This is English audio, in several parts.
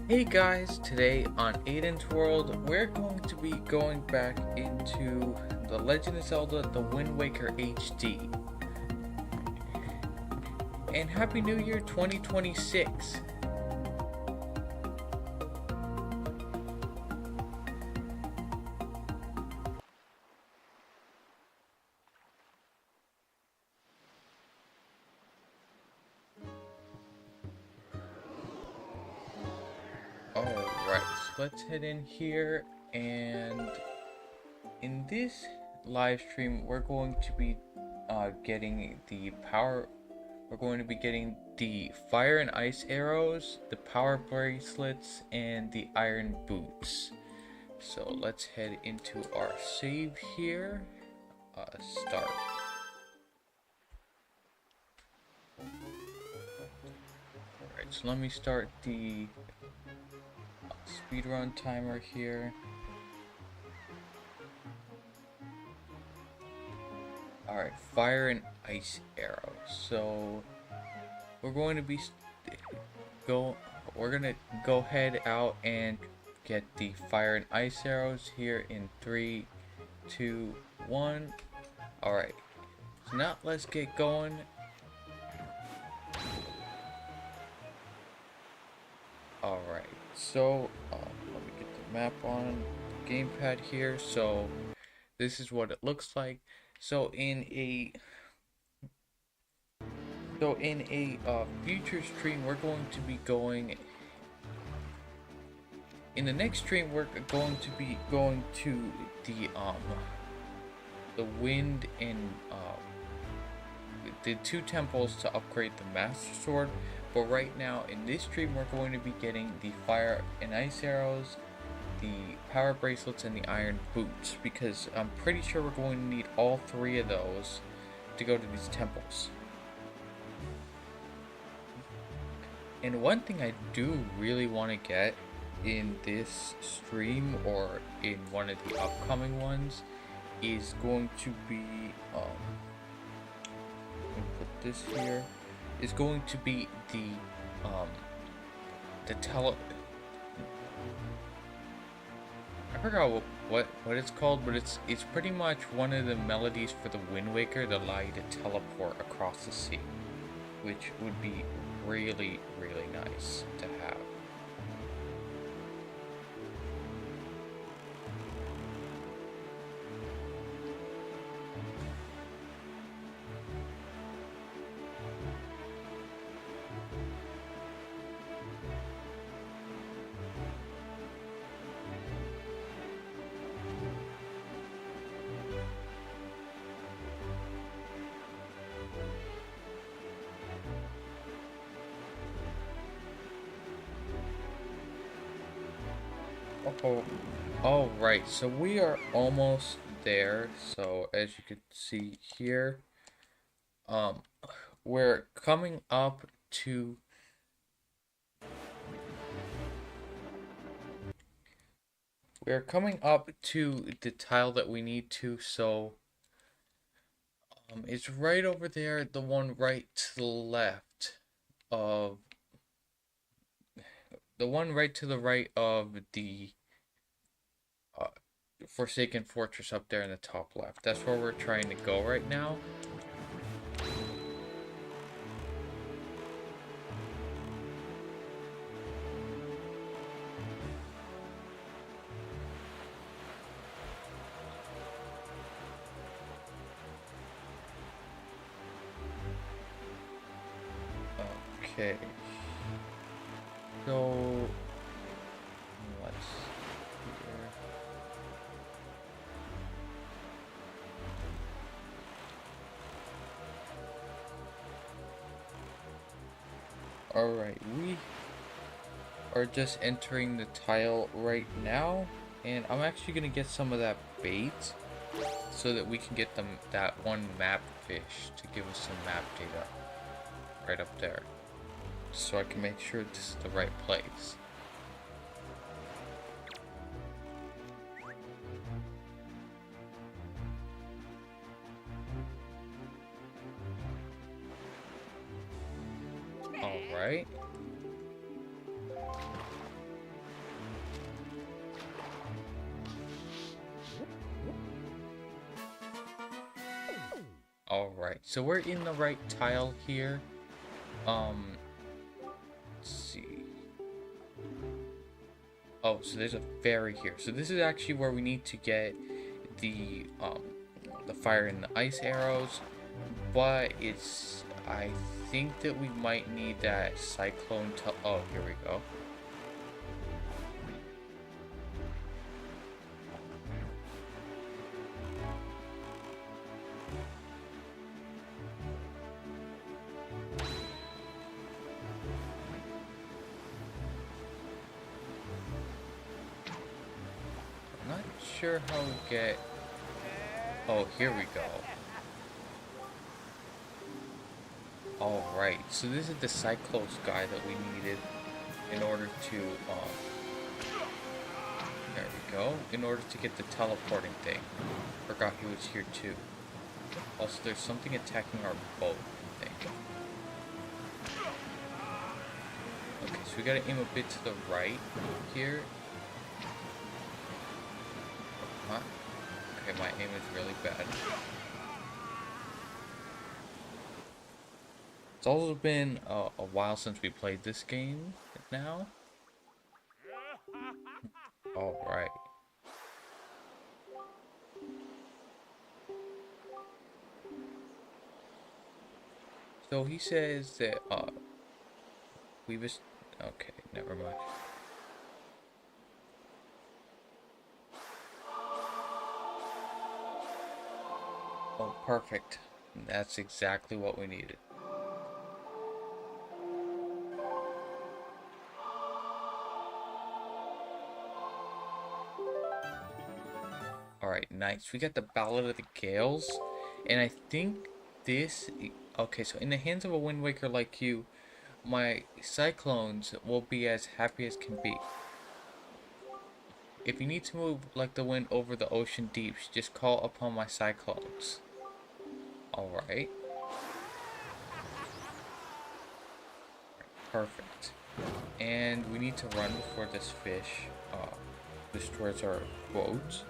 Hey guys, today on AdensWorld, we're going to be going back into the Legend of Zelda The Wind Waker HD. And Happy New Year 2026! Alright, so let's head in here, and in this live stream we're going to be getting the fire and ice arrows, the power bracelets, and the iron boots. So let's head into our save here. Start. Alright, so let me start the speedrun timer here. Alright, fire and ice arrows. So we're going to be go head out and get the fire and ice arrows here in 3, 2, 1. Alright. So now let's get going. Alright. So, let me get the map on the gamepad here. So, this is what it looks like. So, in a future stream, we're going to be going. In the next stream, we're going to be going to the wind and the 2 temples to upgrade the Master Sword. But right now, in this stream, we're going to be getting the fire and ice arrows, the power bracelets, and the iron boots, because I'm pretty sure we're going to need all 3 of those to go to these temples. And one thing I do really want to get in this stream, or in one of the upcoming ones, is going to be let me put this here, is going to be the I forgot what it's called, but it's pretty much one of the melodies for the Wind Waker that allow you to teleport across the sea, which would be really, really nice to have. Oh, right. So we are almost there. So as you can see here, we're coming up to the tile that we need to. So it's right over there, the one right to the left of the one right to the right of the Forsaken Fortress up there in the top left. That's where we're trying to go right now. Okay. So let's see here. Alright, we are just entering the tile right now, and I'm actually gonna get some of that bait so that we can get that one map fish to give us some map data right up there, so I can make sure this is the right place. Alright. Alright, so we're in the right tile here. Let's see. Oh, so there's a ferry here. So this is actually where we need to get the fire and the ice arrows. But I think that we might need that cyclone oh, here we go. I'm not sure how we get... Oh, here we go. Alright, so this is the Cyclones guy that we needed in order to, there we go, in order to get the teleporting thing. Forgot he was here too. Also, there's something attacking our boat, I think. Okay, so we gotta aim a bit to the right here. Huh? Okay, my aim is really bad. It's also been a while since we played this game now. Alright. So he says that, we just... Okay, never mind. Oh, perfect. That's exactly what we needed. Alright, nice. We got the Ballad of the Gales. And I think this... Okay, so in the hands of a Wind Waker like you, my Cyclones will be as happy as can be. If you need to move like the wind over the ocean deeps, just call upon my Cyclones. Alright. Perfect. And we need to run before this fish destroys our boat.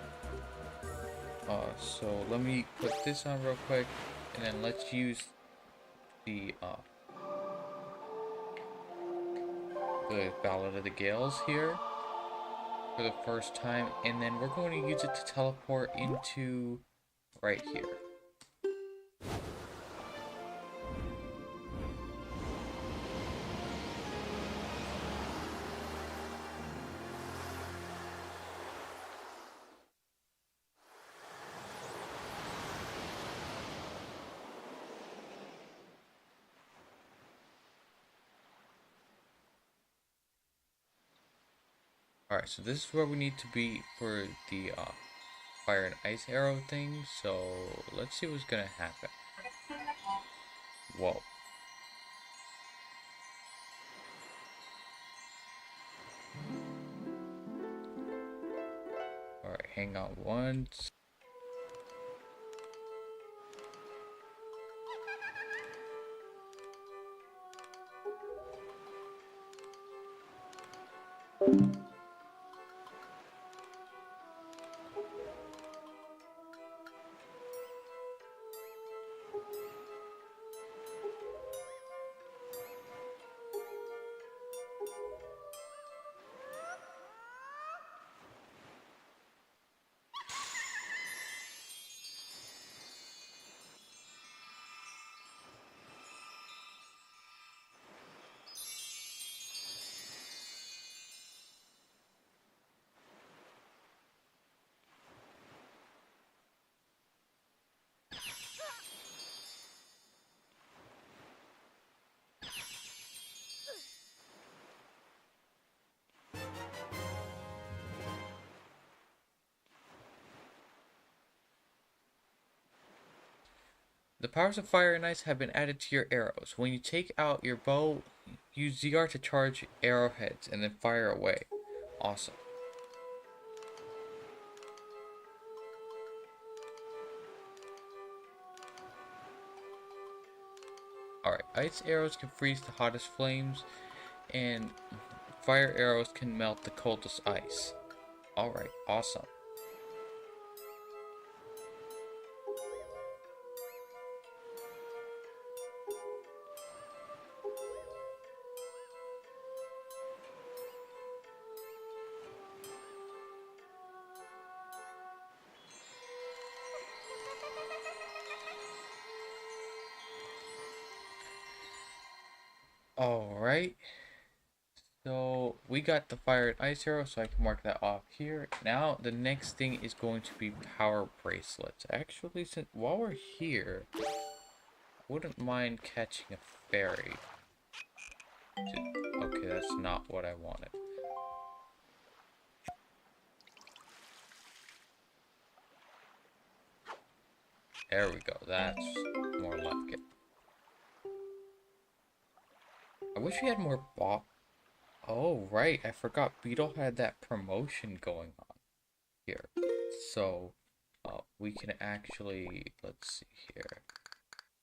So let me put this on real quick, and then let's use the Ballad of the Gales here for the first time, and then we're going to use it to teleport into right here. Alright, so this is where we need to be for the fire and ice arrow thing, so let's see what's gonna happen. Whoa. Alright, hang on once. The powers of fire and ice have been added to your arrows. When you take out your bow, use ZR to charge arrowheads and then fire away. Awesome. Alright, ice arrows can freeze the hottest flames, and fire arrows can melt the coldest ice. Alright, awesome. Alright, so we got the fire and ice arrow, so I can mark that off here. Now, the next thing is going to be power bracelets. Actually, since while we're here, I wouldn't mind catching a fairy. Okay, that's not what I wanted. There we go, that's more like it. I wish we had more Oh, right, I forgot Beetle had that promotion going on here. So, we can actually, let's see here.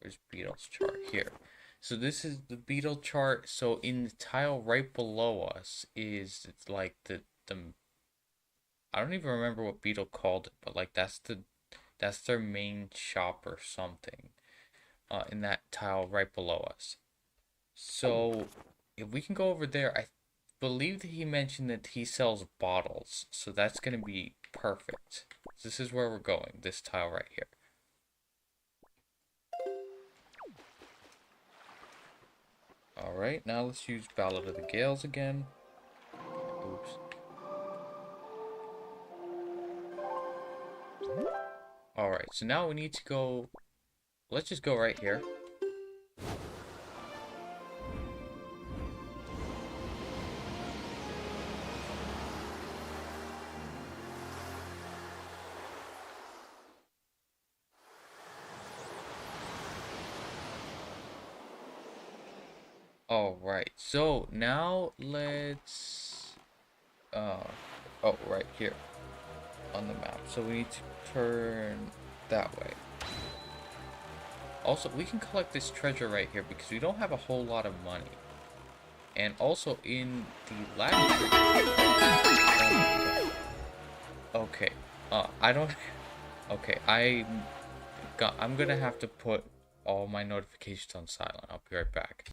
Where's Beetle's chart? Here. So this is the Beetle chart. So in the tile right below us is, it's like the I don't even remember what Beetle called it, but like that's the That's their main shop or something. In that tile right below us. So if we can go over there, I believe that he mentioned that he sells bottles. So that's gonna be perfect. This is where we're going. This tile right here. Alright, now let's use Ballad of the Gales again. Oops. Alright, so now we need to go... Let's just go right here. Alright, so now let's... oh, right here on the map. So we need to turn that way. Also, we can collect this treasure right here because we don't have a whole lot of money. And also in the last... Okay, I don't... Okay, I'm gonna have to put all my notifications on silent. I'll be right back.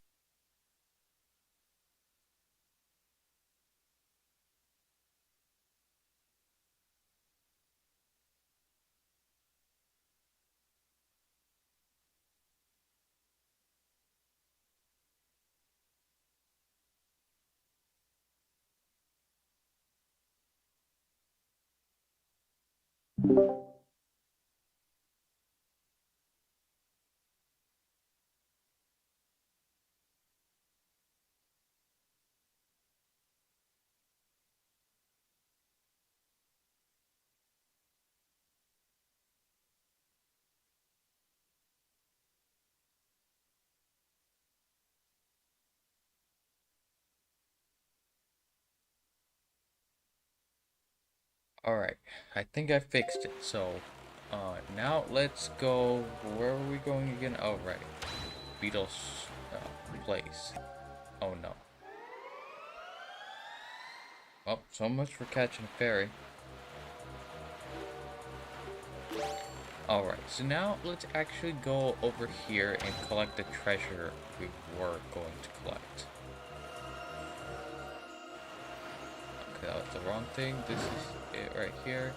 Alright, I think I fixed it. So, now let's go... Where are we going again? Oh, right. Beetle's place. Oh, no. Well, so much for catching a ferry. Alright, so now let's actually go over here and collect the treasure we were going to collect. Okay, that was the wrong thing. This is it right here.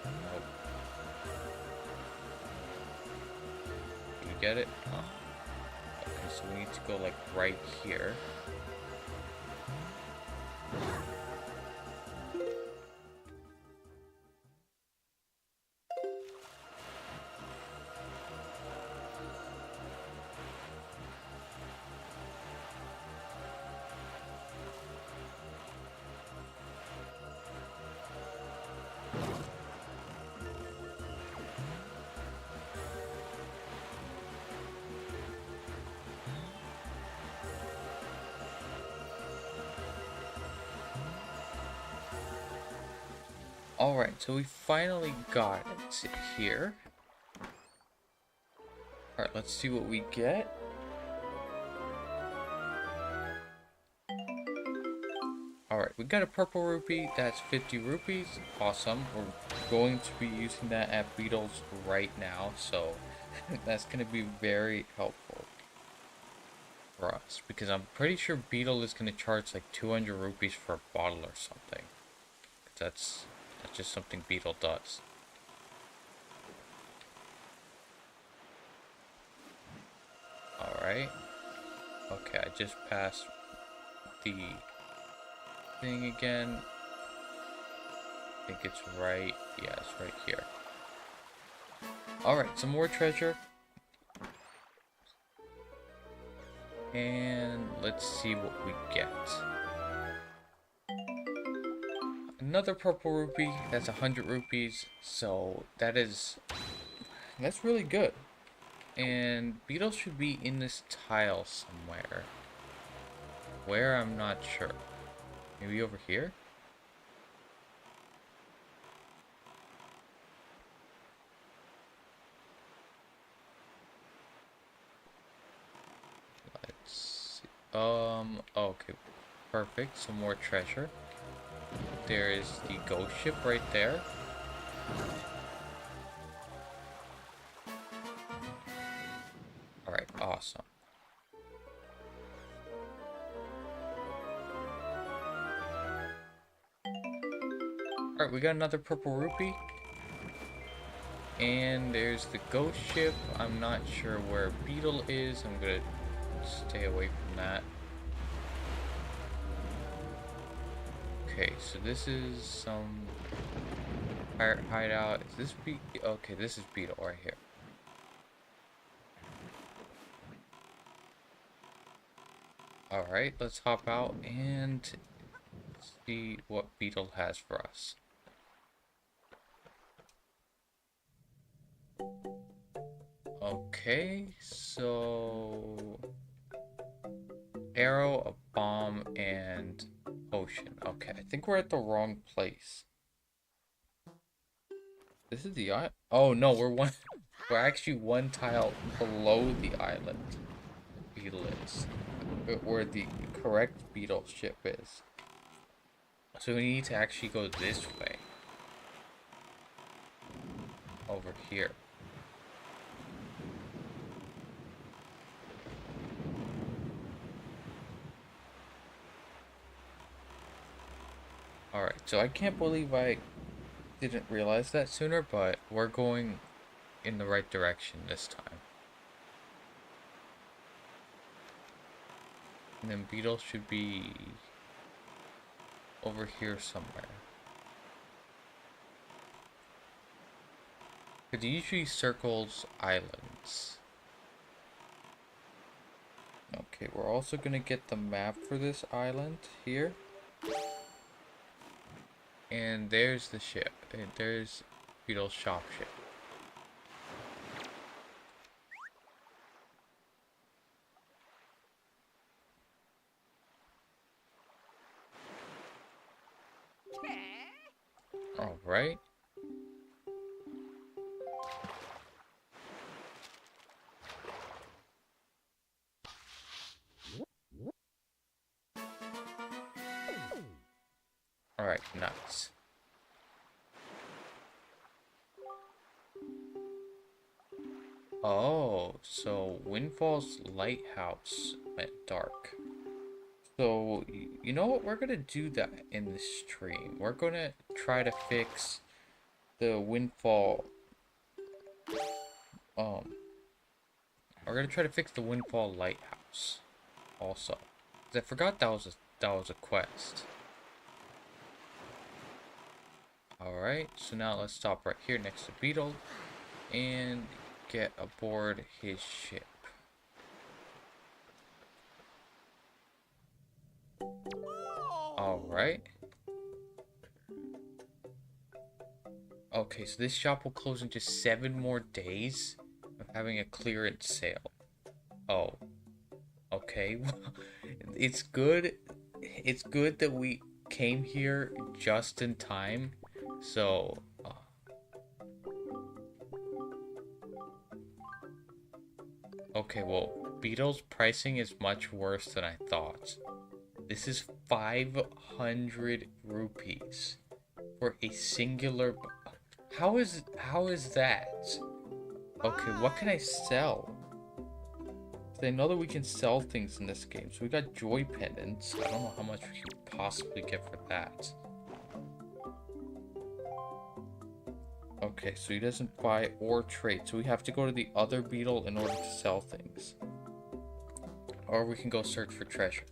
Nope. You get it? Oh. Okay, so we need to go like right here. Alright, so we finally got it here. Alright, let's see what we get. Alright, we got a purple rupee. That's 50 rupees. Awesome. We're going to be using that at Beetle's right now, so that's going to be very helpful for us. Because I'm pretty sure Beetle is going to charge like 200 rupees for a bottle or something. That's just something Beetle does. Alright. Okay, I just passed the thing again. I think it's right. Yeah, it's right here. Alright, some more treasure. And let's see what we get. Another purple rupee. That's 100 rupees. So that's really good. And Beetle should be in this tile somewhere. Where, I'm not sure. Maybe over here? Let's see. Okay. Perfect. Some more treasure. There is the ghost ship right there. Awesome. Alright, we got another purple rupee. And there's the ghost ship. I'm not sure where Beetle is. I'm gonna stay away from that. Okay, so this is some pirate hideout. Is this okay, this is Beetle right here. Alright, let's hop out and see what Beetle has for us. Okay, so arrow, a bomb, and potion. Okay, I think we're at the wrong place. This is the island. Oh no, we're actually one tile below the island. Beetle is where the correct Beetle ship is. So we need to actually go this way. Over here. Alright, so I can't believe I didn't realize that sooner, but we're going in the right direction this time. And then Beetle should be over here somewhere. It usually circles islands. Okay, we're also gonna get the map for this island here. And there's the ship. And there's Beetle's shop ship. Alright. Alright, nice. Oh, so Windfall's lighthouse went dark. So, you know what? We're gonna do that in this stream. We're gonna try to fix the Windfall. We're gonna try to fix the Windfall lighthouse. Also, 'cause I forgot that was a quest. Alright, so now let's stop right here next to Beetle and get aboard his ship. Alright. Okay, so this shop will close in just 7 more days of having a clearance sale. Oh. Okay. It's good. It's good that we came here just in time. So, okay, well, Beetle's pricing is much worse than I thought. This is 500 rupees for a singular. How is that? Okay, what can I sell? I know that we can sell things in this game. So we got joy pendants. I don't know how much we could possibly get for that. Okay, so he doesn't buy or trade. So we have to go to the other Beetle in order to sell things. Or we can go search for treasure.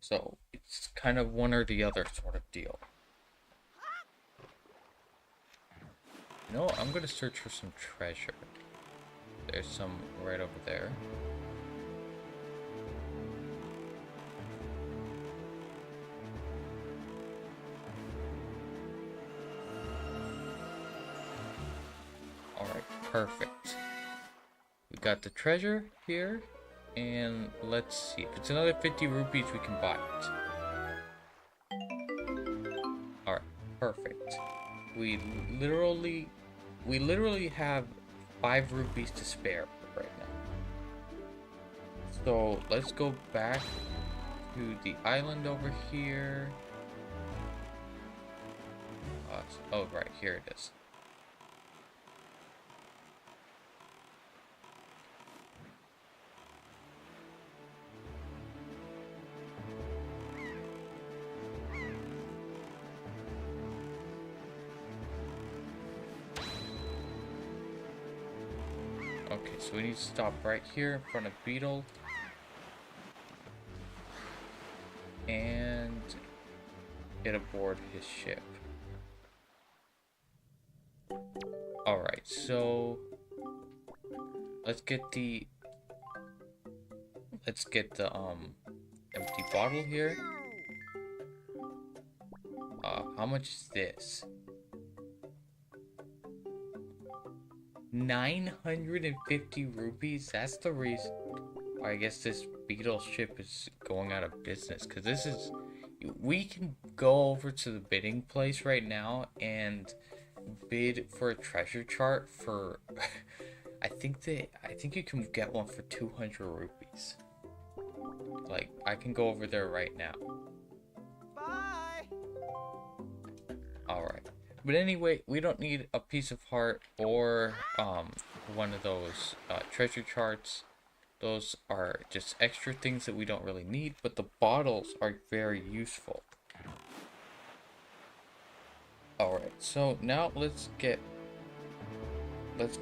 So it's kind of one or the other sort of deal. You know, I'm gonna search for some treasure. There's some right over there. Alright, perfect. We got the treasure here. And let's see. If it's another 50 rupees, we can buy it. Alright, perfect. We literally have 5 rupees to spare right now. So let's go back to the island over here. Oh, right, here it is. Okay, so we need to stop right here in front of Beetle. And get aboard his ship. Alright, so let's get the empty bottle here. How much is this? 950 rupees? That's the reason I guess this Beetle ship is going out of business. Because this is... We can go over to the bidding place right now and bid for a treasure chart for... I think you can get one for 200 rupees. Like, I can go over there right now. Bye. Alright. But anyway, we don't need a piece of heart or one of those treasure charts. Those are just extra things that we don't really need, but the bottles are very useful. Alright, so now let's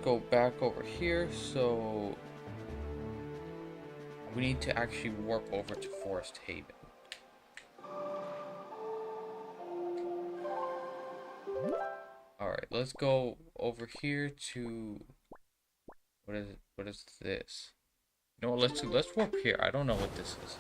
go back over here. So we need to actually warp over to Forest Haven. Alright, let's go over here to... What is this? You know what, let's warp here. I don't know what this is.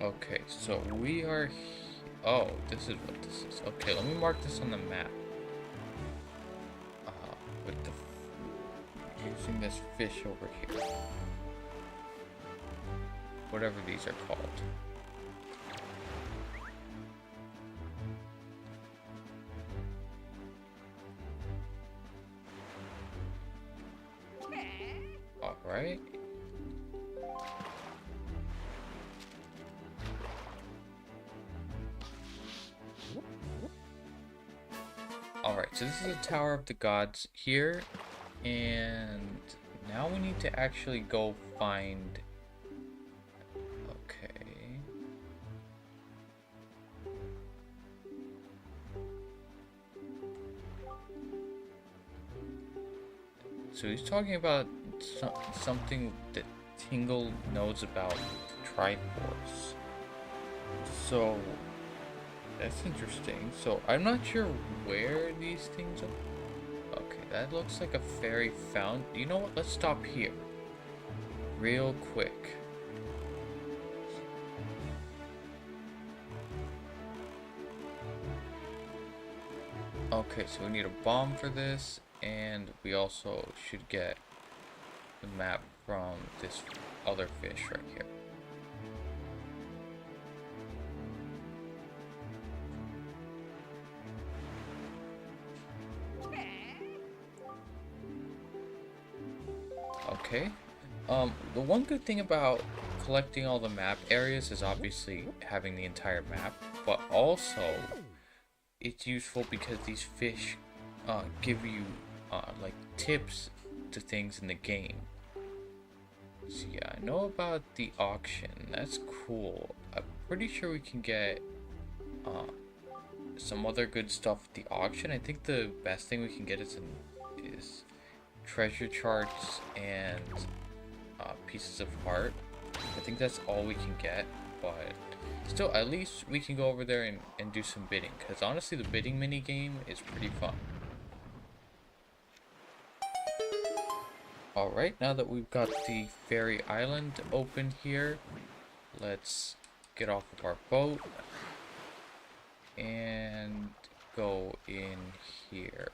Okay, so we are... Oh, this is what this is. Okay, let me mark this on the map. With the... Using this fish over here. Whatever these are called. Alright. Alright, so this is the Tower of the Gods here, and now we need to actually go find... Okay... So he's talking about something that Tingle knows about Triforce. So... That's interesting. So, I'm not sure where these things are. Okay, that looks like a fairy fountain. You know what? Let's stop here. Real quick. Okay, so we need a bomb for this. And we also should get the map from this other fish right here. Okay. The one good thing about collecting all the map areas is obviously having the entire map, but also it's useful because these fish give you like tips to things in the game. So yeah, I know about the auction. That's cool. I'm pretty sure we can get some other good stuff at the auction. I think the best thing we can get is treasure charts and pieces of heart. I think that's all we can get, but still, at least we can go over there and do some bidding, because honestly the bidding mini game is pretty fun. Alright, now that we've got the fairy island open here, let's get off of our boat and go in here.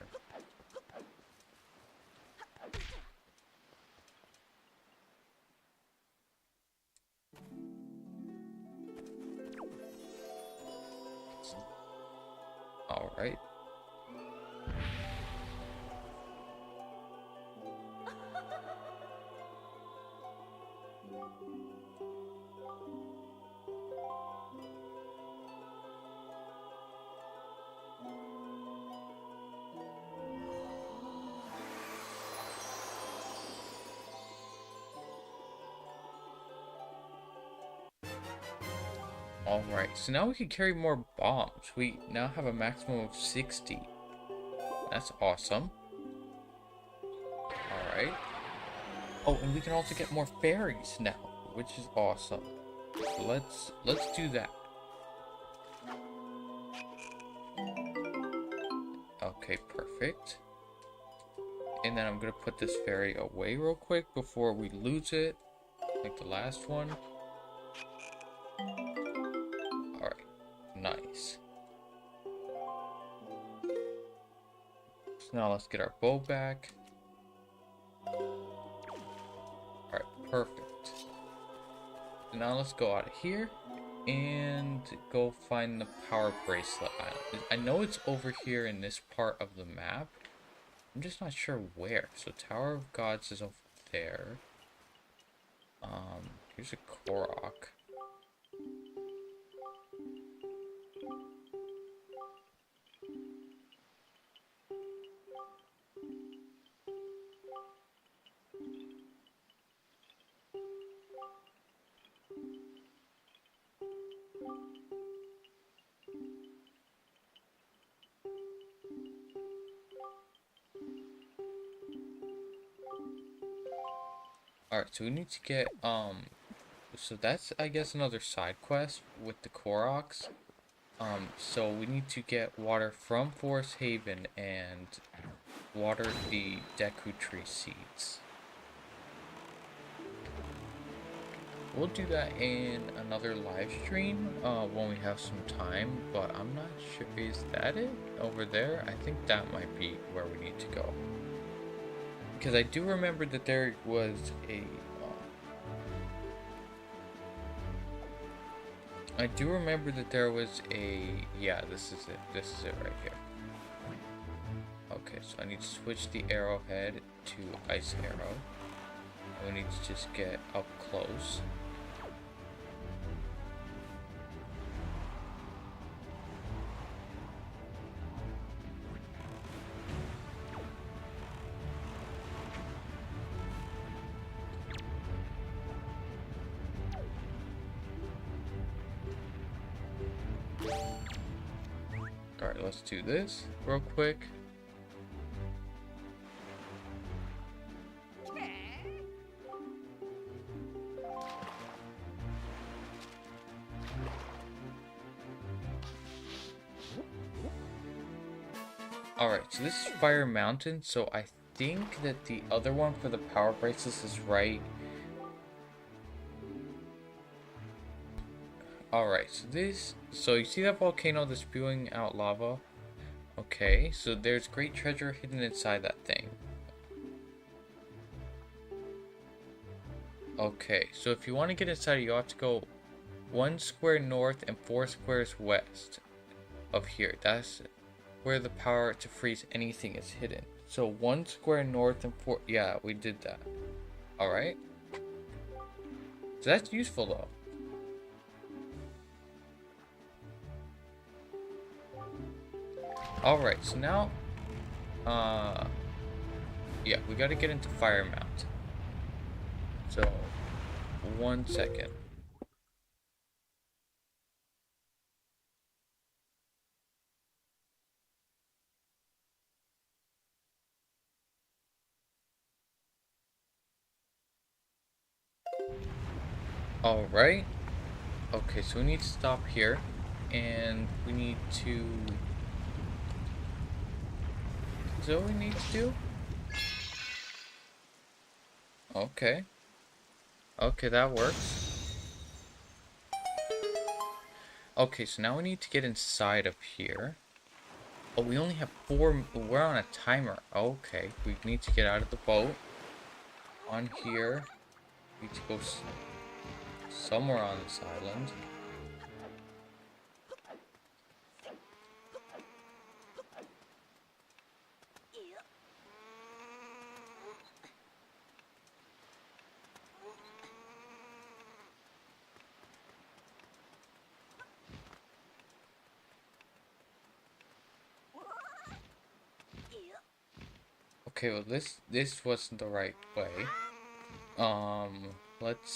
Alright. Alright, so now we can carry more bombs. We now have a maximum of 60. That's awesome. Alright. Oh, and we can also get more fairies now, which is awesome. So let's do that. Okay, perfect. And then I'm gonna put this fairy away real quick before we lose it, like the last one. Alright, nice. So now let's get our bow back. Alright, perfect. So now let's go out of here and go find the Power Bracelet Island. I know it's over here in this part of the map. I'm just not sure where. So Tower of Gods is over there. Here's a Korok. Alright, so we need to get, so that's, I guess, another side quest with the Koroks. So we need to get water from Forest Haven and water the Deku Tree seeds. We'll do that in another live stream, when we have some time, but I'm not sure, is that it? Over there? I think that might be where we need to go. Because I do remember that there was a... I do remember that there was a... Yeah, this is it. This is it right here. Okay, so I need to switch the arrowhead to Ice Arrow. And we need to just get up close. Alright, let's do this real quick. Alright, so this is Fire Mountain, so I think that the other one for the Power Bracelets is right. Alright, so you see that volcano that's spewing out lava? Okay, so there's great treasure hidden inside that thing. Okay, so if you want to get inside, you have to go 1 square north and 4 squares west of here. That's where the power to freeze anything is hidden. So 1 square north and 4, yeah, we did that. Alright. So that's useful though. Alright, so now, yeah, we gotta get into Fire Mountain. So, 1 second. Alright. Okay, so we need to stop here, and we need to... Is that what we need to do? Okay. Okay, that works. Okay, so now we need to get inside of here. Oh, we only have 4... We're on a timer. Okay, we need to get out of the boat. On here. We need to go somewhere on this island. Okay, well this wasn't the right way. Let's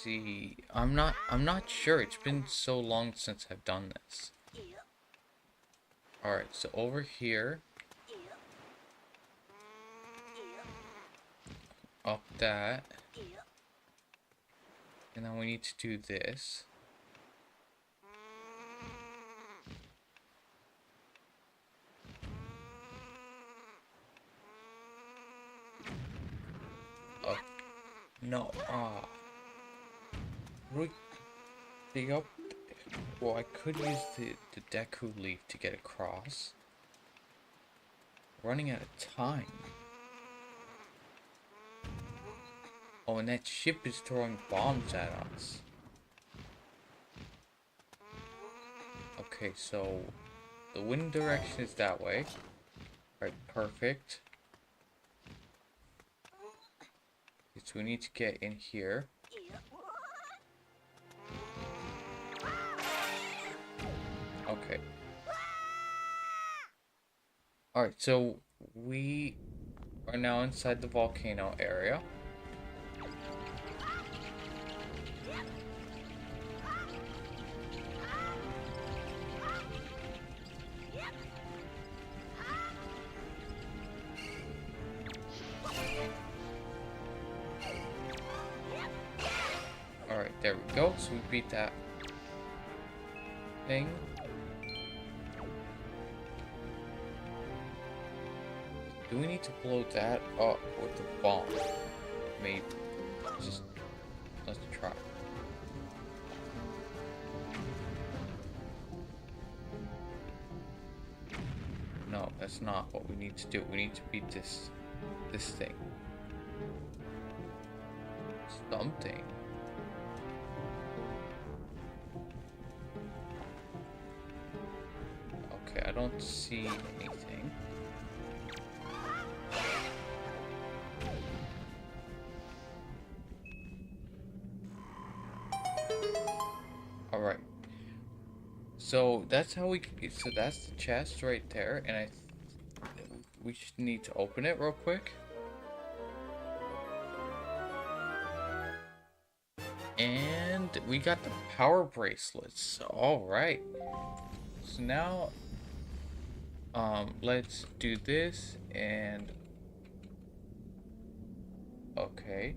see. I'm not sure. It's been so long since I've done this. Alright, so over here. Up that. And then we need to do this. Oh, no. Ah. The up. Well, I could use the Deku leaf to get across. Running out of time. Oh, and that ship is throwing bombs at us. Okay, so the wind direction is that way. Right, perfect. So we need to get in here. Okay. Alright, so we are now inside the volcano area. Alright, there we go. So we beat that thing. Do we need to blow that up with the bomb? Maybe. Just let's try. No, that's not what we need to do. We need to beat this thing. Something. Okay, I don't see anything. Alright. So that's how so that's the chest right there, and we just need to open it real quick. And we got the power bracelets. Alright. So now let's do this and okay.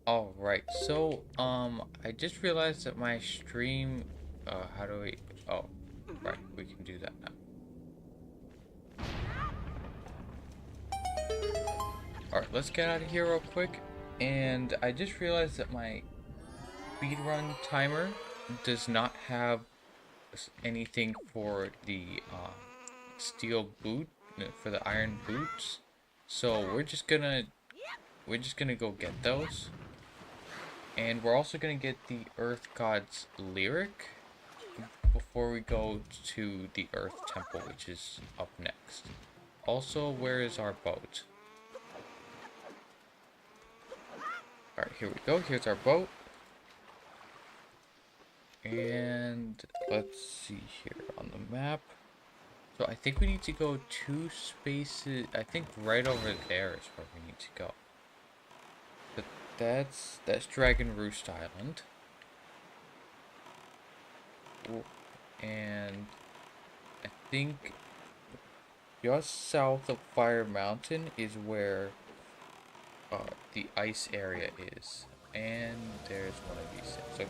Alright, so I just realized that my stream how do we oh right, we can do that now. Alright, let's get out of here real quick. And I just realized that my speedrun timer does not have anything for the steel boot, for the iron boots. So we're just gonna go get those. And we're also gonna get the Earth God's lyric before we go to the Earth Temple, which is up next. Also, where is our boat? Alright, here we go. Here's our boat. And let's see here on the map. So I think we need to go 2 spaces. I think right over there is where we need to go. But that's Dragon Roost Island. And I think just south of Fire Mountain is where the ice area is. And there's one of these things. Okay.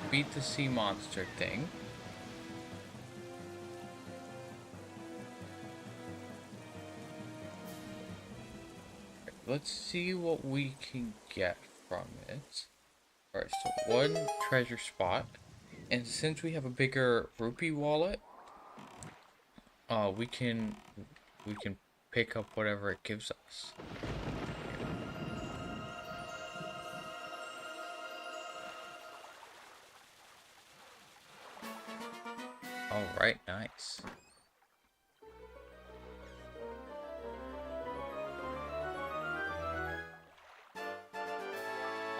beat the sea monster thing. Let's see what we can get from it. Alright, so one treasure spot. And since we have a bigger rupee wallet, we can pick up whatever it gives us. Alright, nice.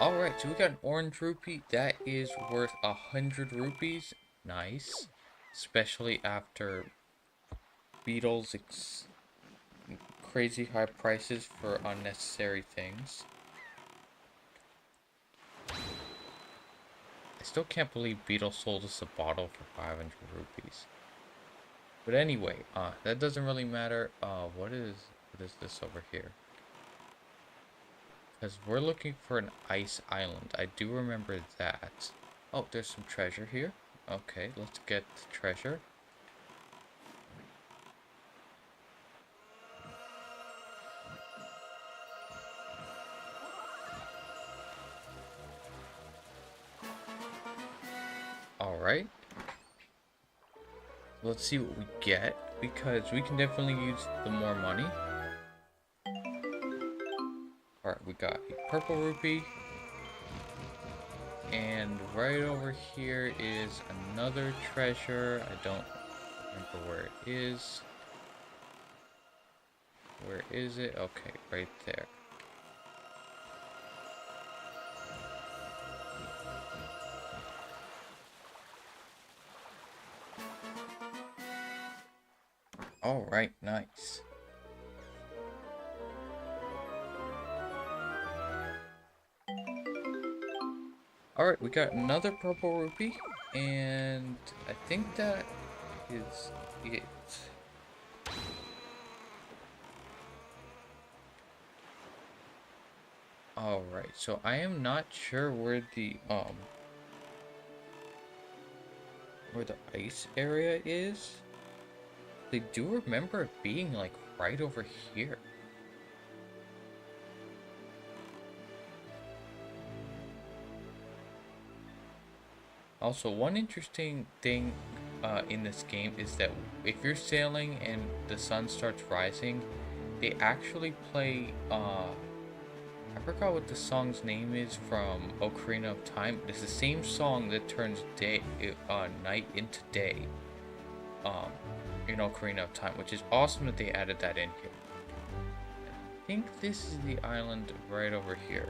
Alright, so we got an orange rupee. That is worth 100 rupees. Nice. Especially after Beetle's crazy high prices for unnecessary things. I still can't believe Beetle sold us a bottle for 500 rupees. But anyway, that doesn't really matter. What is this over here? Because we're looking for an ice island. I do remember that. Oh, there's some treasure here. Okay, let's get the treasure. Alright. Let's see what we get, because we can definitely use the more money. Alright, we got a purple rupee. And right over here is another treasure. I don't remember where it is. Where is it? Okay, right there. Alright, nice. Alright, we got another purple rupee, and I think that is it. Alright, so I am not sure where the ice area is. I do remember it being like right over here. Also, one interesting thing in this game is that if you're sailing and the sun starts rising, they actually play, I forgot what the song's name is from Ocarina of Time. It's the same song that turns night into day in Ocarina of Time, which is awesome that they added that in here. I think this is the island right over here.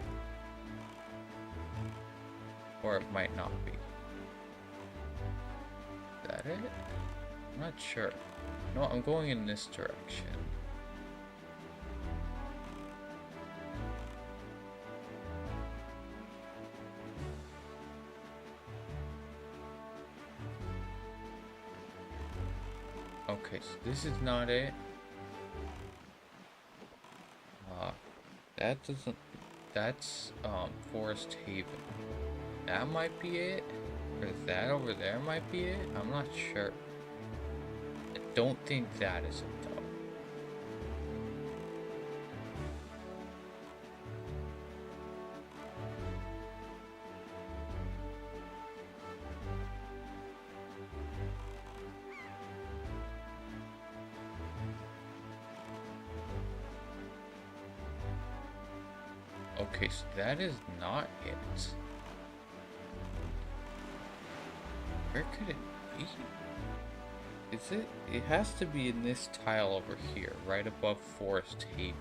Or it might not be. Is that it? I'm not sure. No, I'm going in this direction. Okay, so this is not it. That doesn't... That's, Forest Haven. That might be it. Or that over there might be it. I'm not sure. I don't think that is it, though. Okay, so that is not it. Where could it be? Is it? It has to be in this tile over here, right above Forest Haven.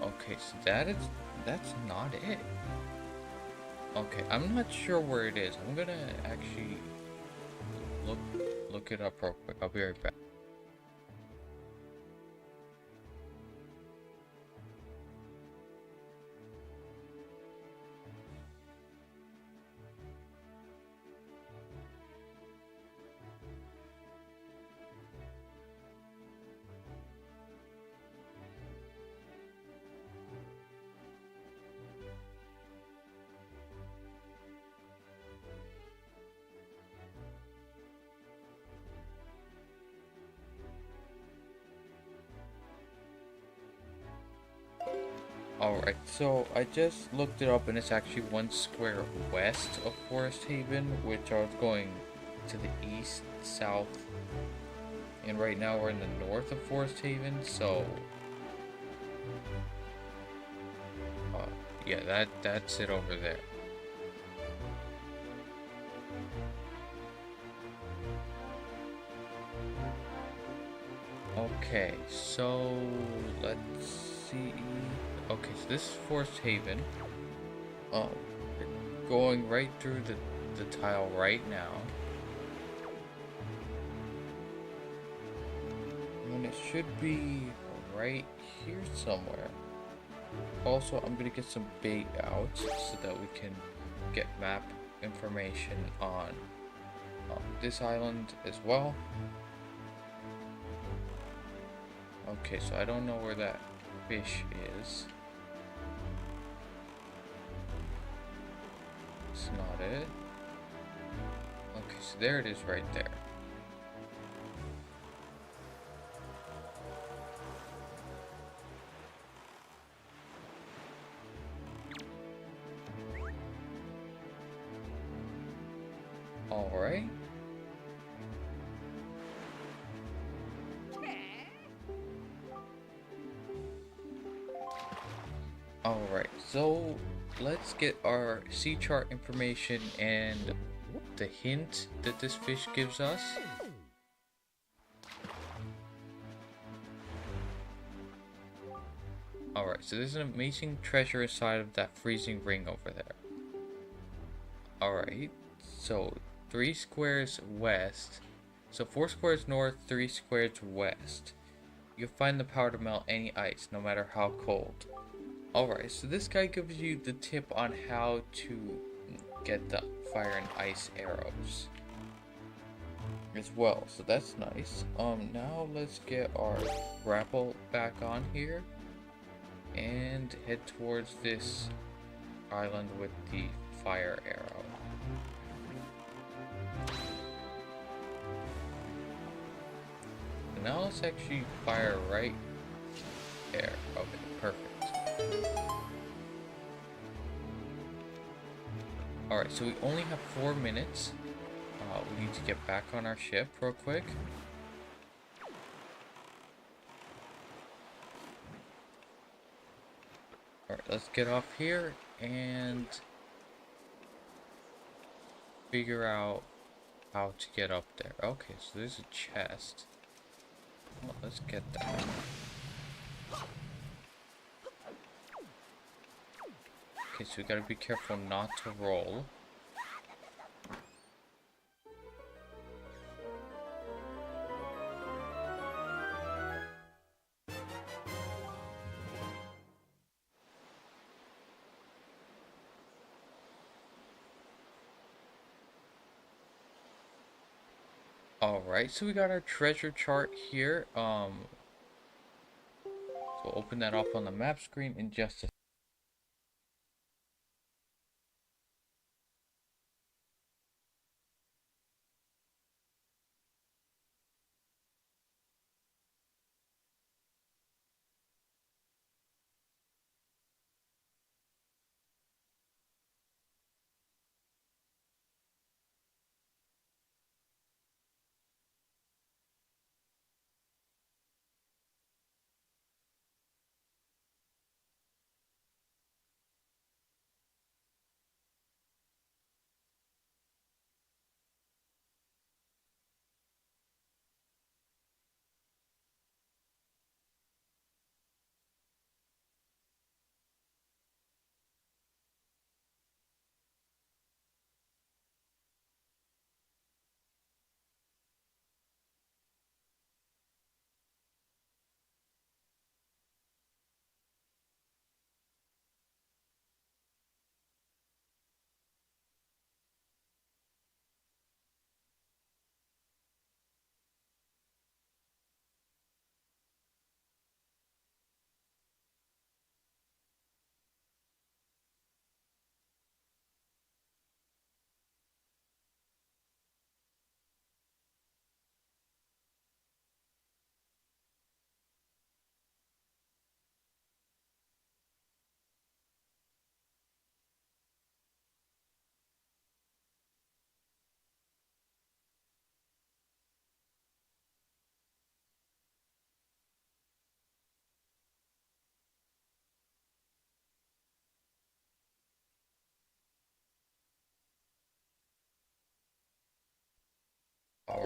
Okay, so that's not it. Okay, I'm not sure where it is. I'm gonna actually look it up real quick. I'll be right back. Alright, so I just looked it up and it's actually 1 square west of Forest Haven, which I was going to the east, south, and right now we're in the north of Forest Haven, so uh, yeah, that's it over there. Okay, so let's see. Okay, so this is Forest Haven. Oh, we're going right through the tile right now. And it should be right here somewhere. Also, I'm gonna get some bait out so that we can get map information on this island as well. Okay, so I don't know where that fish is. It's not it. Okay, so there it is right there. Alright. Alright, so let's get our sea chart information and the hint that this fish gives us. Alright, so there's an amazing treasure inside of that freezing ring over there. Alright, so 3 squares west. So 4 squares north, 3 squares west. You'll find the power to melt any ice, no matter how cold. Alright, so this guy gives you the tip on how to get the fire and ice arrows as well, so that's nice. Now let's get our grapple back on here and head towards this island with the fire arrow. And now let's actually fire right there. Okay, perfect. Alright, so we only have 4 minutes. We need to get back on our ship real quick. Alright, let's get off here and figure out how to get up there. Okay, so there's a chest. Well, let's get that. Okay, so we gotta be careful not to roll. Alright, so we got our treasure chart here. So open that up on the map screen in just a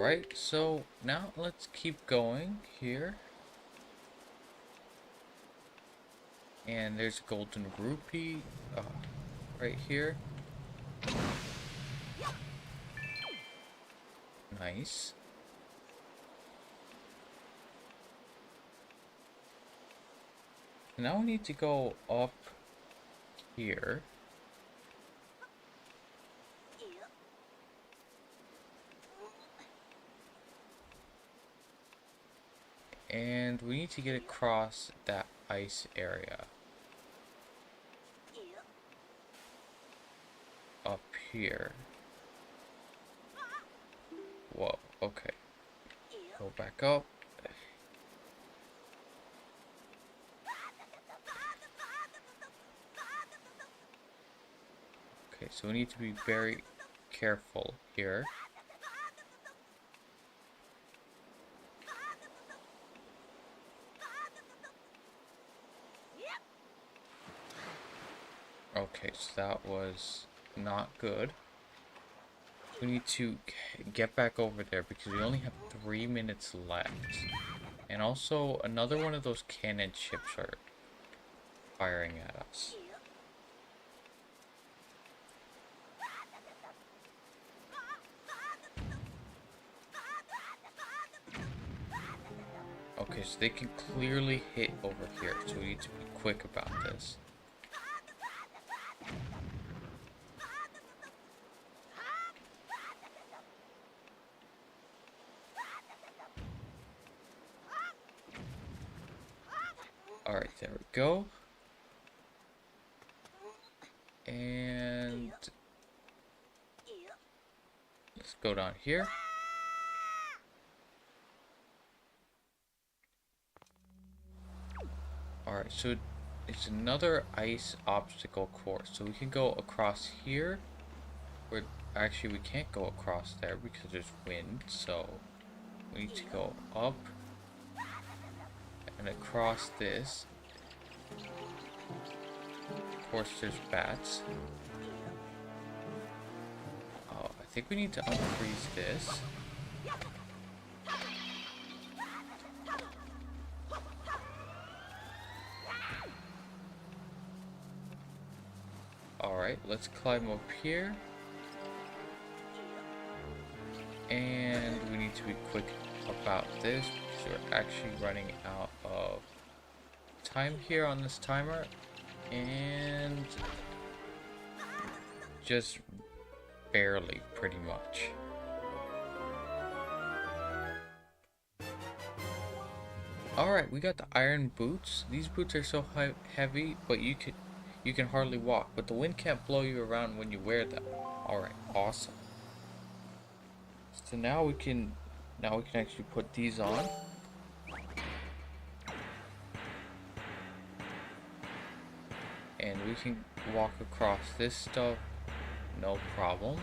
Alright, so now let's keep going here. And there's a golden rupee right here. Nice. Now we need to go up here. And we need to get across that ice area. Up here. Whoa, okay. Go back up. Okay, so we need to be very careful here. Okay, so that was not good. We need to get back over there because we only have 3 minutes left. And also, another one of those cannon ships are firing at us. Okay, so they can clearly hit over here, so we need to be quick about this. Alright, there we go. And let's go down here. Alright, so it's another ice obstacle course. So we can go across here. Where actually we can't go across there because there's wind. So we need to go up and across this. Of course, there's bats. Oh, I think we need to unfreeze this. Alright, let's climb up here. And we need to be quick about this because we're actually running out of time here on this timer. And just barely, pretty much. Alright, we got the iron boots. These boots are so heavy, but you can hardly walk. But the wind can't blow you around when you wear them. Alright, awesome. So now we can actually put these on. And we can walk across this stuff, no problem.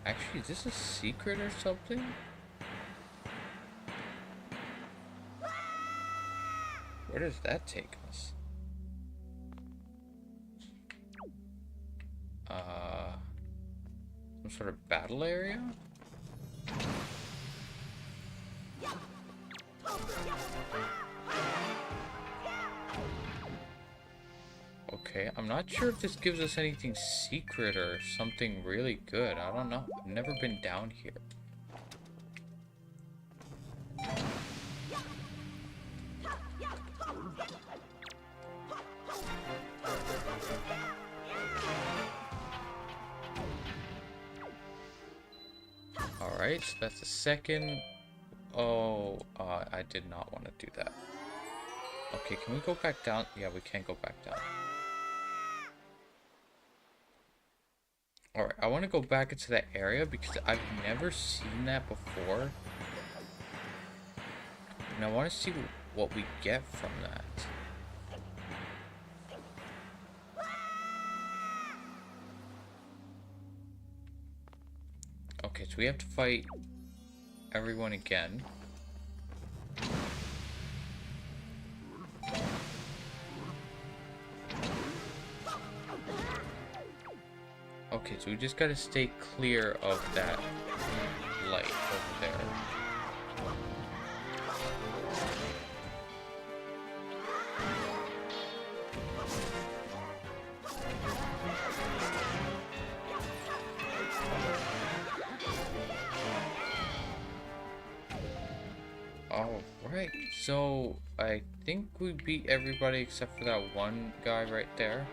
Actually, is this a secret or something? Where does that take us? Some sort of battle area? Okay, I'm not sure if this gives us anything secret or something really good. I don't know. I've never been down here. Alright, so that's the second. Oh, I did not want to do that. Okay, can we go back down? Yeah, we can't go back down. Alright, I want to go back into that area because I've never seen that before. And I want to see what we get from that. Okay, so we have to fight everyone again. Okay, so we just gotta stay clear of that light over there. Alright, so I think we beat everybody except for that one guy right there.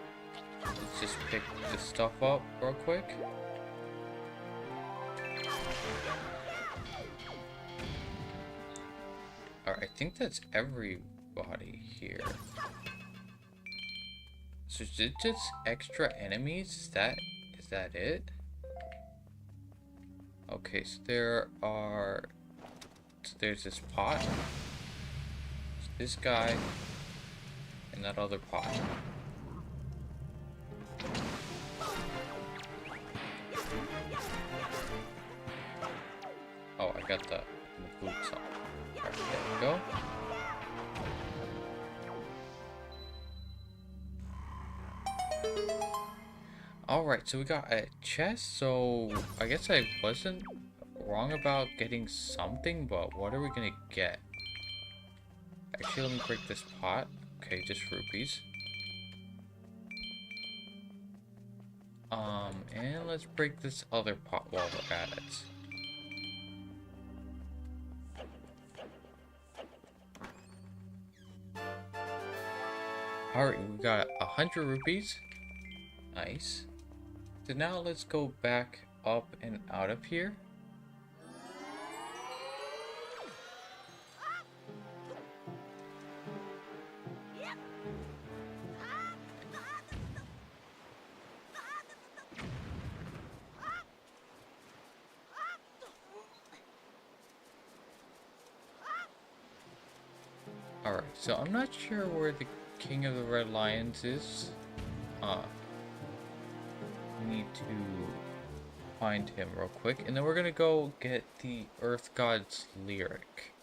Let's just pick this stuff up real quick. Alright, I think that's everybody here. So is it just extra enemies? Is that it? Okay, so there's this pot, this guy, and that other pot. Oh, I got the boots on. Alright, there we go. Alright, so we got a chest, so I guess I wasn't wrong about getting something, but what are we gonna get? Actually, let me break this pot. Okay, just rupees. And let's break this other pot while we're at it. Alright, we got 100 rupees. Nice. So now let's go back up and out of here. Alright, so I'm not sure where the King of the Red Lions is. We need to find him real quick. And then we're gonna go get the Earth God's Lyric,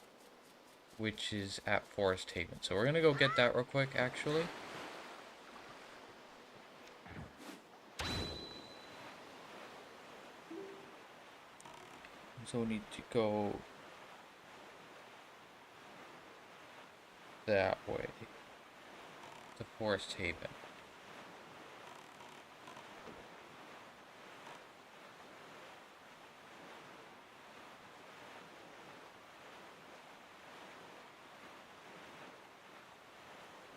which is at Forest Haven. So we're gonna go get that real quick, actually. So we need to go that way to Forest Haven.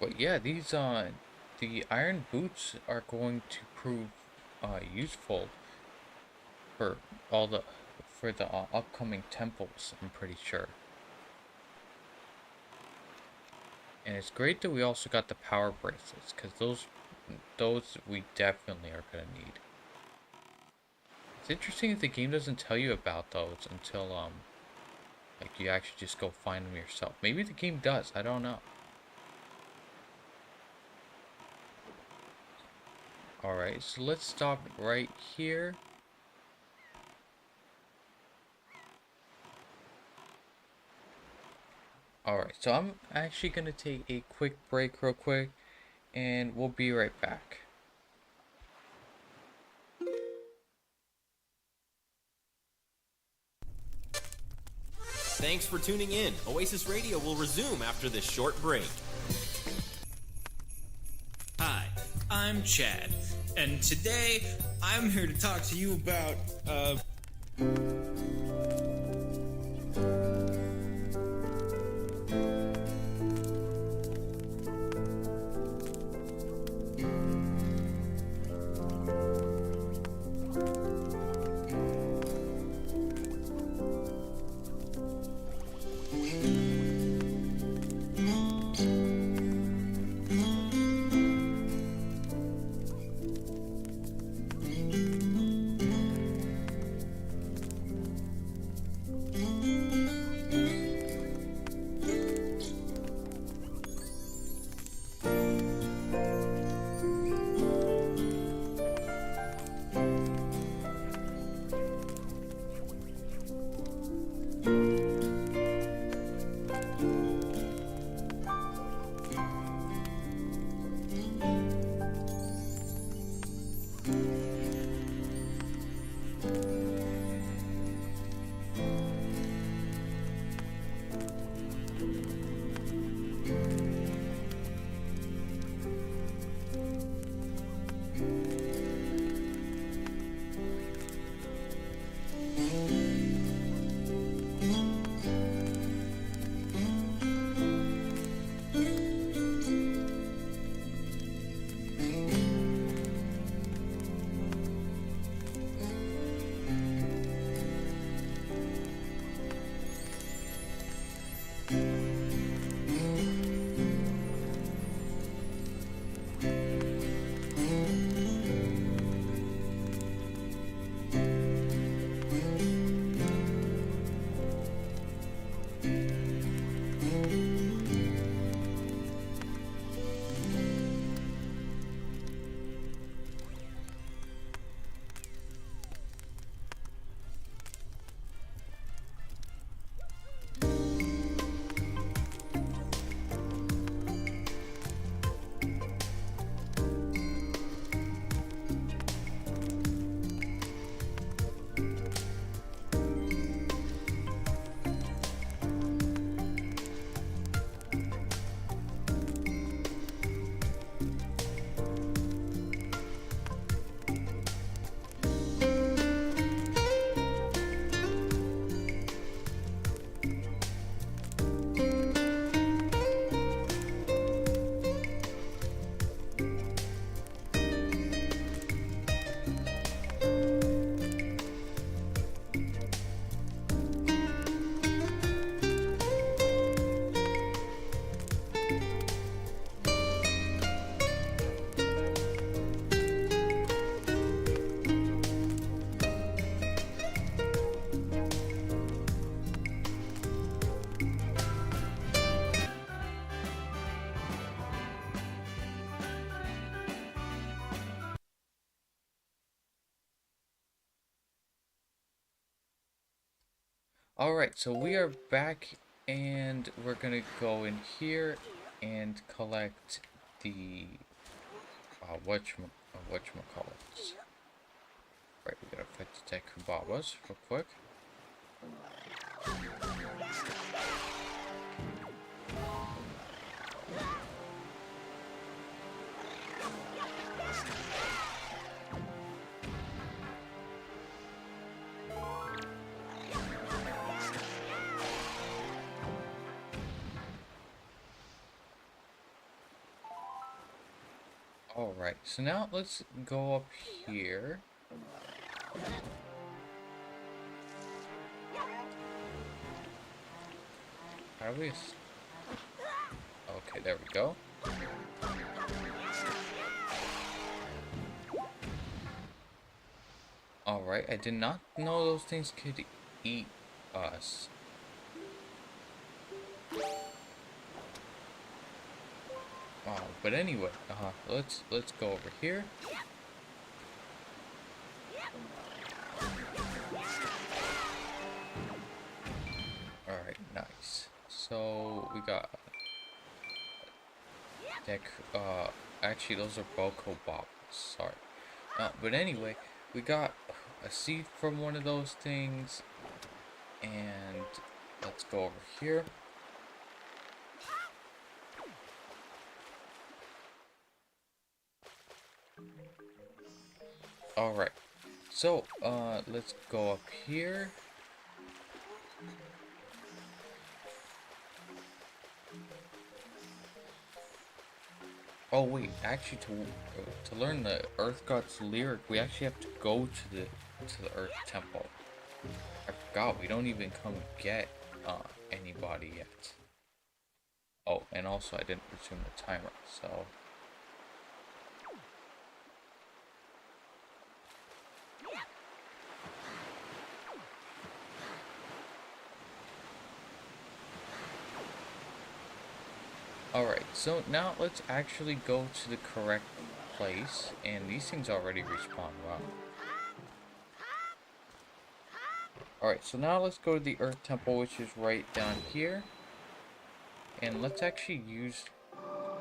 But yeah, these the iron boots are going to prove useful for the upcoming temples, I'm pretty sure. And it's great that we also got the power bracelets, because those we definitely are gonna need. It's interesting that the game doesn't tell you about those until like you actually just go find them yourself. Maybe the game does, I don't know. Alright, so let's stop right here. Alright, so I'm actually going to take a quick break real quick, and we'll be right back. Thanks for tuning in. Oasis Radio will resume after this short break. Hi, I'm Chad, and today I'm here to talk to you about, Alright, so we are back and we're gonna go in here and collect the whatchamacallits. Right, we gotta fight the Tekubabas real quick. Alright, so now let's go up here. How do we... Okay, there we go. Alright, I did not know those things could eat us. But anyway, let's go over here. Alright, nice. So we got actually those are Boko Bobbles, sorry. But anyway, we got a seed from one of those things, and let's go over here. Alright, so, let's go up here. Oh wait, actually to learn the Earth God's lyric, we actually have to go to the Earth Temple. I forgot, we don't even come get anybody yet. Oh, and also I didn't resume the timer, so... Alright, so now let's actually go to the correct place, and these things already respawn. Wow. Alright, so now let's go to the Earth Temple, which is right down here. And let's actually use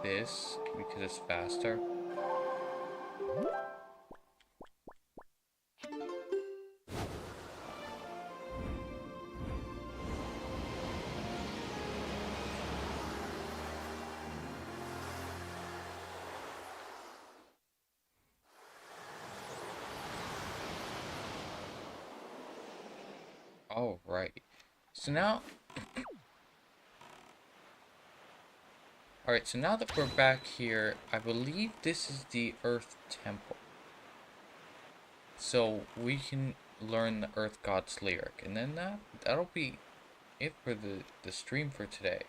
this, because it's faster. Alright, so now... Alright, so now that we're back here, I believe this is the Earth Temple. So we can learn the Earth God's lyric, and then that'll be it for the stream for today.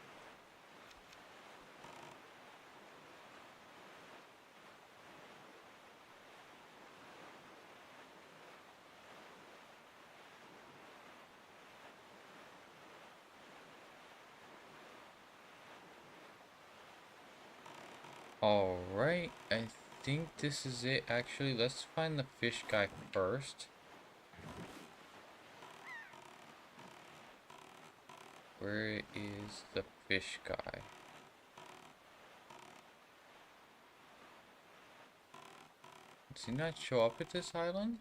Alright, I think this is it. Actually, let's find the fish guy first. Where is the fish guy? Does he not show up at this island?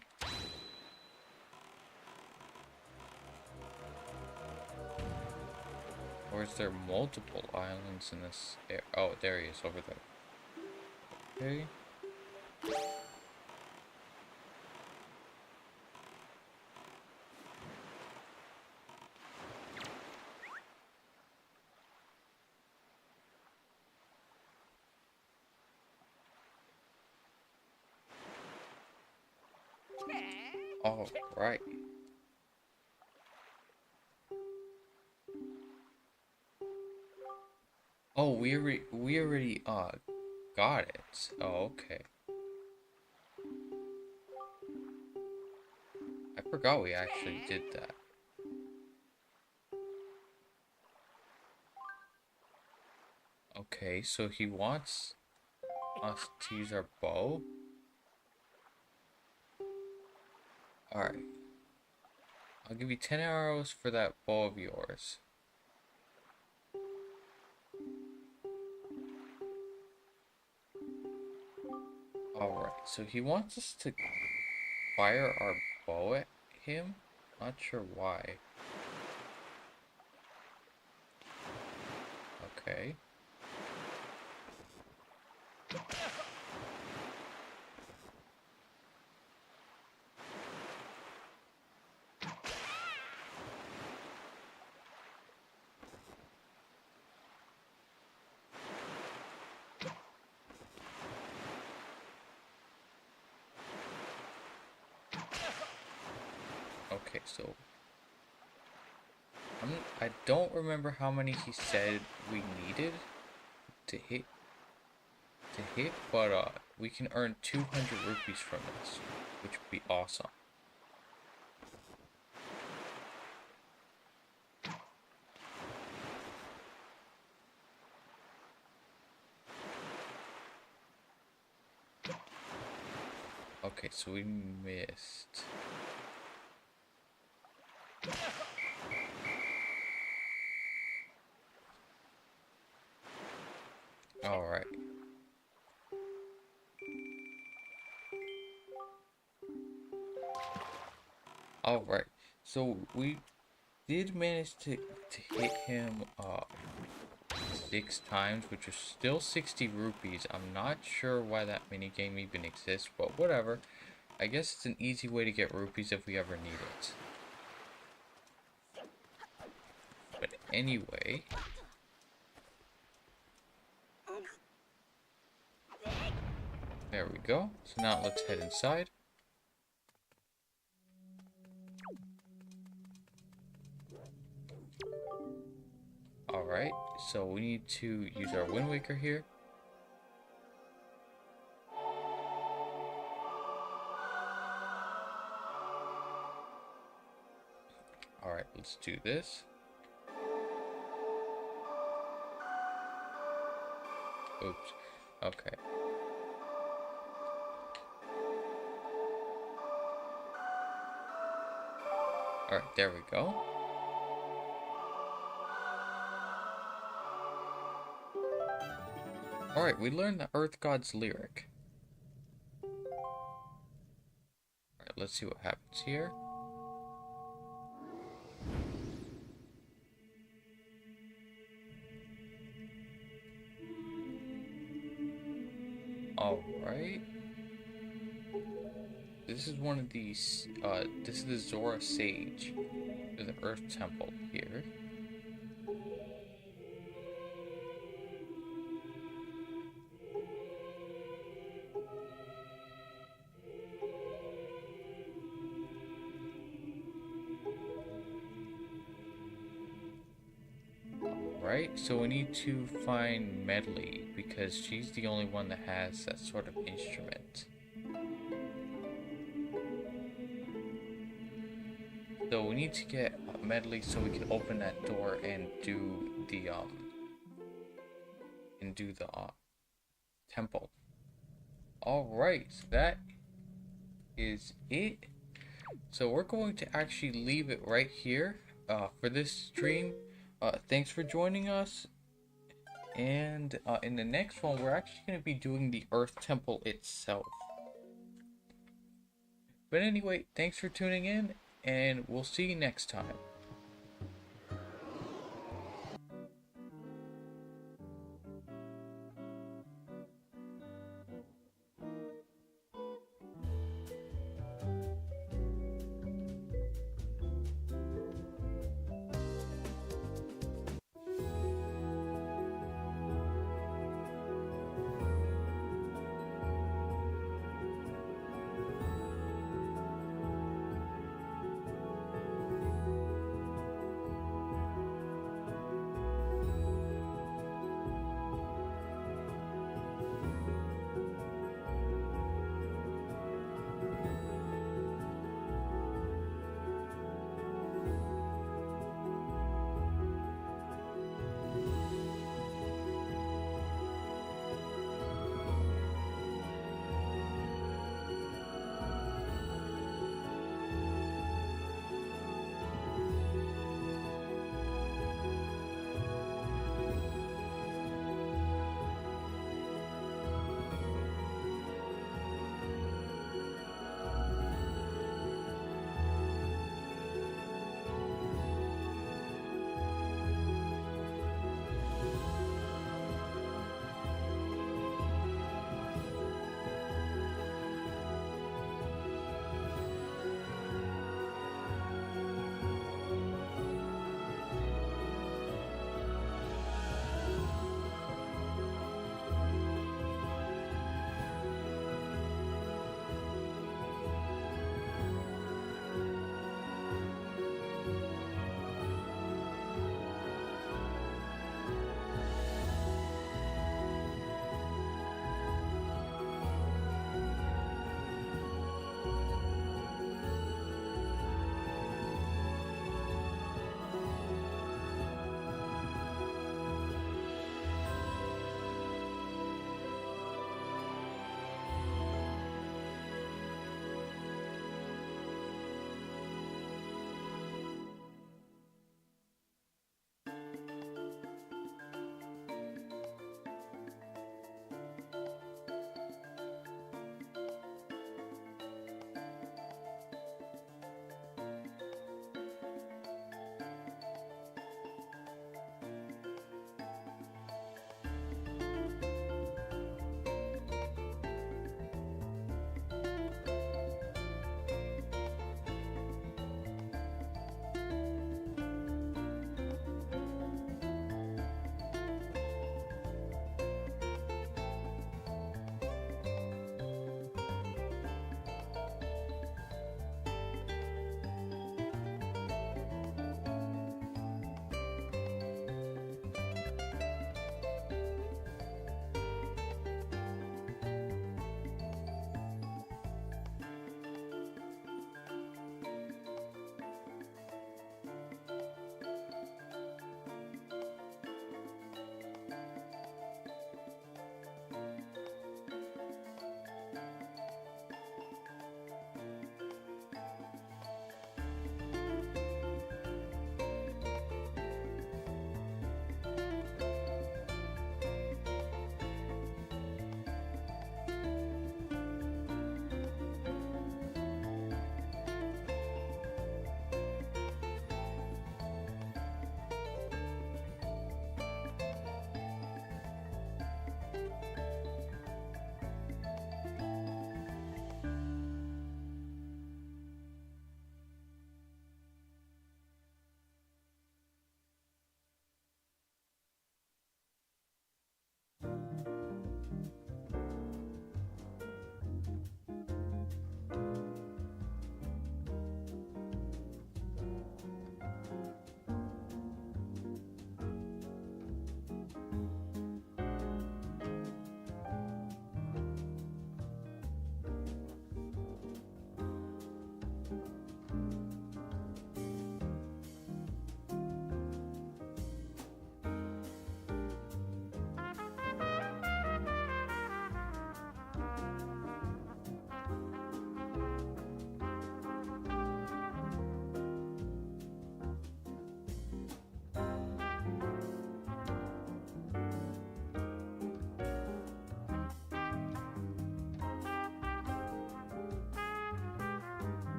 Or is there multiple islands in this area? Oh, there he is, over there. Okay. All right. Oh, we already got it. Oh, okay. I forgot we actually did that. Okay, so he wants us to use our bow. Alright. I'll give you 10 arrows for that bow of yours. Alright, so he wants us to fire our bow at him? Not sure why. Okay. Okay, so I don't remember how many he said we needed to hit, but we can earn 200 rupees from this, which would be awesome. Okay, so we missed. Alright. Alright, so we did manage to hit him 6 times, which is still 60 rupees. I'm not sure why that minigame even exists, but whatever. I guess it's an easy way to get rupees if we ever need it. But anyway... There we go. So now let's head inside. Alright, so we need to use our Wind Waker here. Alright, let's do this. Oops. Okay. Alright, there we go. Alright, we learned the Earth God's lyric. Alright, let's see what happens here. Alright. This is one of these, this is the Zora Sage. There's the Earth Temple here. Alright, so we need to find Medley, because she's the only one that has that sort of instrument. So we need to get Medley so we can open that door and do the temple. Alright, so that is it. So we're going to actually leave it right here for this stream. Thanks for joining us. And in the next one, we're actually going to be doing the Earth Temple itself. But anyway, thanks for tuning in, and we'll see you next time.